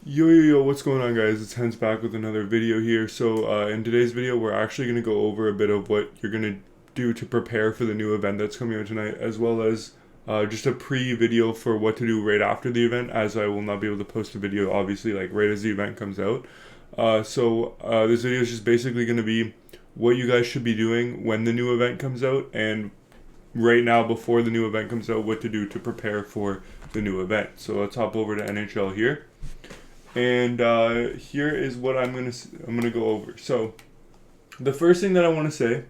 Yo, what's going on, guys? It's Hens back with another video here. In today's video, we're actually going to go over a bit of what you're going to do to prepare for the new event that's coming out tonight, as well as just a pre-video for what to do right after the event, as I will not be able to post a video, obviously, like right as the event comes out. This video is just basically going to be what you guys should be doing when the new event comes out, and right now, before the new event comes out, what to do to prepare for the new event. So let's hop over to NHL here. And here is what I'm gonna go over. So the first thing that I want to say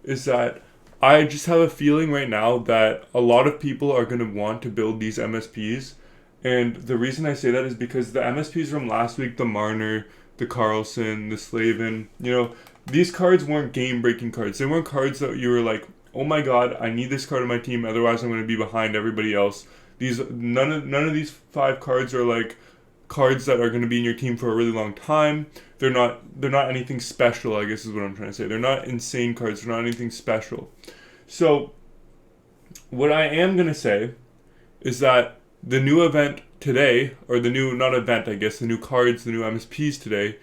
is that I just have a feeling right now that a lot of people are gonna want to build these MSPs, and the reason I say that is because the MSPs from last week, the Marner, the Carlson, the Slavin, these cards weren't game-breaking cards. They weren't cards that you were like, oh my god, I need this card on my team, otherwise I'm gonna be behind everybody else. These none of these five cards are like cards that are going to be in your team for a really long time. They're not anything special, I guess is what I'm trying to say. They're not insane cards. They're not anything special. So what I am going to say is that the new event today, or the new, not event, I guess, the new cards, the new MSPs today,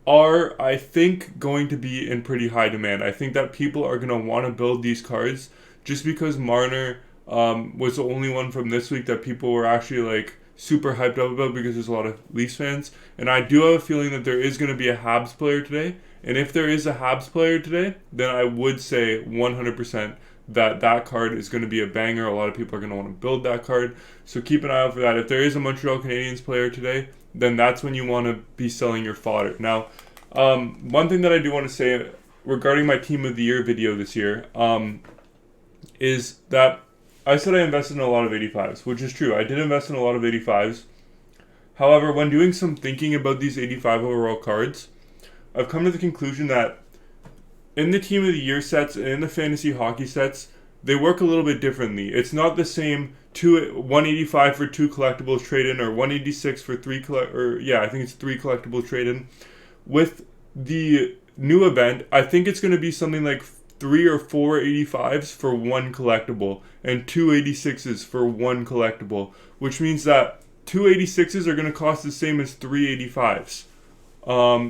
are, I think, going to be in pretty high demand. I think that people are going to want to build these cards just because Marner was the only one from this week that people were actually like super hyped up about, because there's a lot of Leafs fans. And I do have a feeling that there is going to be a Habs player today. And if there is a Habs player today, then I would say 100% that that card is going to be a banger. A lot of people are going to want to build that card. So keep an eye out for that. If there is a Montreal Canadiens player today, then that's when you want to be selling your fodder. Now, one thing that I do want to say regarding my Team of the Year video this year is that I said I invested in a lot of 85s, which is true. I did invest in a lot of 85s. However, when doing some thinking about these 85 overall cards, I've come to the conclusion that in the Team of the Year sets and in the fantasy hockey sets, they work a little bit differently. It's not the same 185 for 2 collectibles trade in, or 186 for 3 I think it's 3 collectibles trade in. With the new event, I think it's going to be something like 3 or 4 85s for 1 collectible and 2 86s for 1 collectible, which means that 2 86s are going to cost the same as 3 85s.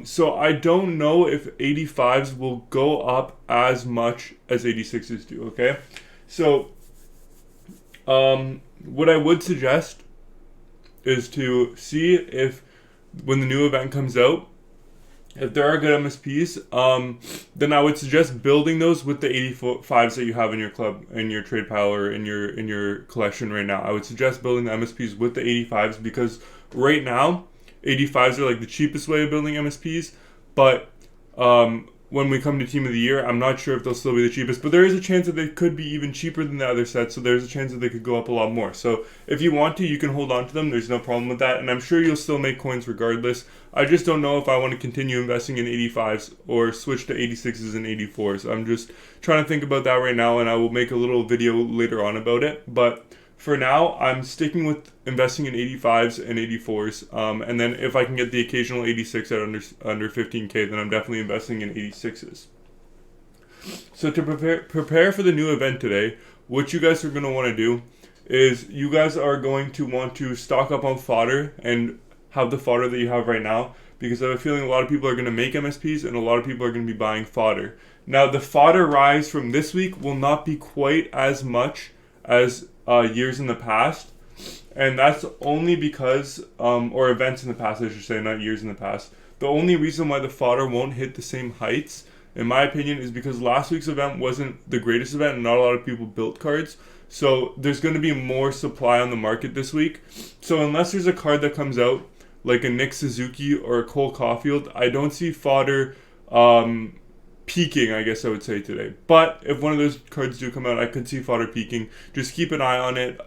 So I don't know if 85s will go up as much as 86s do, okay? So what I would suggest is to see if, when the new event comes out, if there are good MSPs, then I would suggest building those with the 85s that you have in your club, in your trade pile, or in your collection right now. I would suggest building the MSPs with the 85s, because right now 85s are like the cheapest way of building MSPs. But when we come to Team of the Year, I'm not sure if they'll still be the cheapest, but there is a chance that they could be even cheaper than the other sets, so there's a chance that they could go up a lot more. So if you want to, you can hold on to them. There's no problem with that, and I'm sure you'll still make coins regardless. I just don't know if I want to continue investing in 85s or switch to 86s and 84s. I'm just trying to think about that right now, and I will make a little video later on about it. But for now, I'm sticking with investing in 85s and 84s, and then if I can get the occasional 86 at under 15k, then I'm definitely investing in 86s. So to prepare for the new event today, what you guys are going to want to do is you guys are going to want to stock up on fodder and have the fodder that you have right now, because I have a feeling a lot of people are going to make MSPs and a lot of people are going to be buying fodder. Now, the fodder rise from this week will not be quite as much as years in the past, and that's only because, or events in the past, I should say, not years in the past. The only reason why the fodder won't hit the same heights, in my opinion, is because last week's event wasn't the greatest event, and not a lot of people built cards. So there's going to be more supply on the market this week. So unless there's a card that comes out, like a Nick Suzuki or a Cole Caulfield, I don't see fodder peaking, I guess I would say, today. But if one of those cards do come out, I could see fodder peaking. Just keep an eye on it,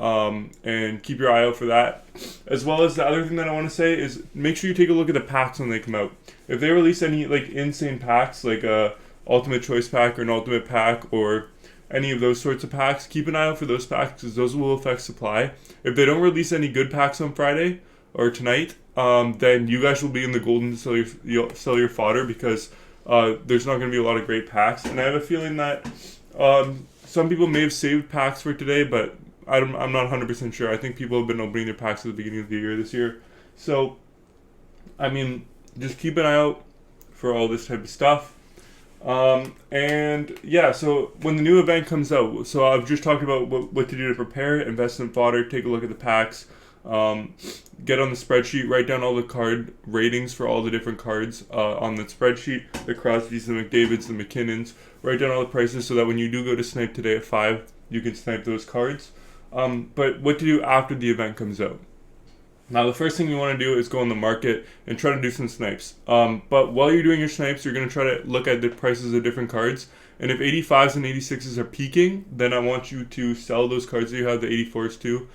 and keep your eye out for that. As well as the other thing that I want to say is make sure you take a look at the packs when they come out. If they release any like insane packs, like a Ultimate Choice pack or an Ultimate pack or any of those sorts of packs, keep an eye out for those packs, because those will affect supply. If they don't release any good packs on Friday or tonight, then you guys will be in the golden to sell your fodder, because there's not going to be a lot of great packs. And I have a feeling that some people may have saved packs for today, but I'm not 100% sure. I think people have been opening their packs at the beginning of the year this year. So I mean, just keep an eye out for all this type of stuff. And yeah, so when the new event comes out, so I've just talked about what to do to prepare, invest in fodder, take a look at the packs, get on the spreadsheet, write down all the card ratings for all the different cards on the spreadsheet, the Crosbys, the McDavids, the McKinnons, write down all the prices so that when you do go to snipe today at 5, you can snipe those cards. But what to do after the event comes out. Now, the first thing you want to do is go on the market and try to do some snipes. But while you're doing your snipes, you're going to try to look at the prices of different cards. And if 85s and 86s are peaking, then I want you to sell those cards that you have, the 84s too.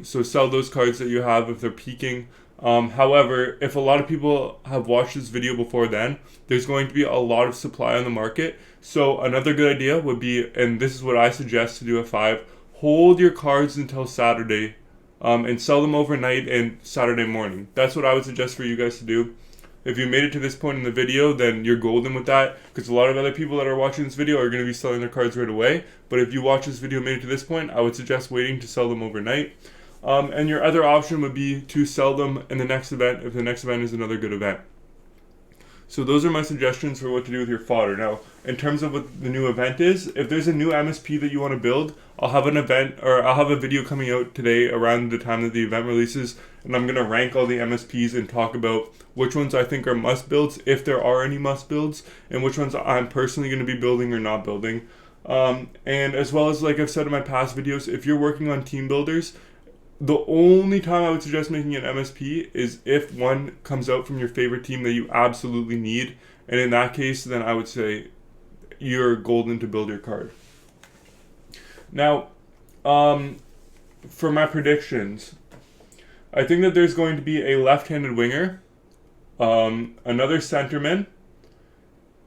So sell those cards that you have if they're peaking. However, if a lot of people have watched this video before then, there's going to be a lot of supply on the market. So another good idea would be, and this is what I suggest to do at 5, hold your cards until Saturday. And sell them overnight and Saturday morning. That's what I would suggest for you guys to do. If you made it to this point in the video, then you're golden with that, because a lot of other people that are watching this video are going to be selling their cards right away. But if you watch this video and made it to this point, I would suggest waiting to sell them overnight. And your other option would be to sell them in the next event, if the next event is another good event. So those are my suggestions for what to do with your fodder. Now, in terms of what the new event is, if there's a new MSP that you want to build, I'll have an event, or I'll have a video coming out today around the time that the event releases, and I'm going to rank all the MSPs and talk about which ones I think are must builds, if there are any must builds, and which ones I'm personally going to be building or not building. And as well as, like I've said in my past videos, if you're working on team builders, the only time I would suggest making an MSP is if one comes out from your favorite team that you absolutely need. And in that case, then I would say you're golden to build your card. Now, for my predictions, I think that there's going to be a left-handed winger, another centerman.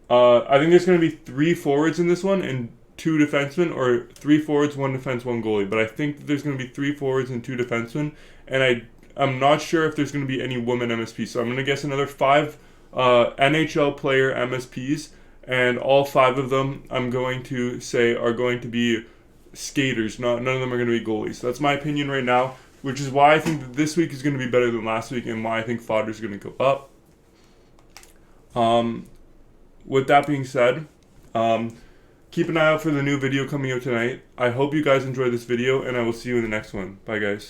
I think there's going to be 3 forwards in this one and 2 defensemen, or 3 forwards, 1 defense, 1 goalie. But I think there's going to be 3 forwards and 2 defensemen, and I'm not sure if there's going to be any women MSPs. So I'm going to guess another 5 NHL player MSPs, and all 5 of them I'm going to say are going to be skaters. None of them are going to be goalies. So that's my opinion right now, which is why I think that this week is going to be better than last week, and why I think fodder is going to go up. With that being said, keep an eye out for the new video coming out tonight. I hope you guys enjoyed this video, and I will see you in the next one. Bye, guys.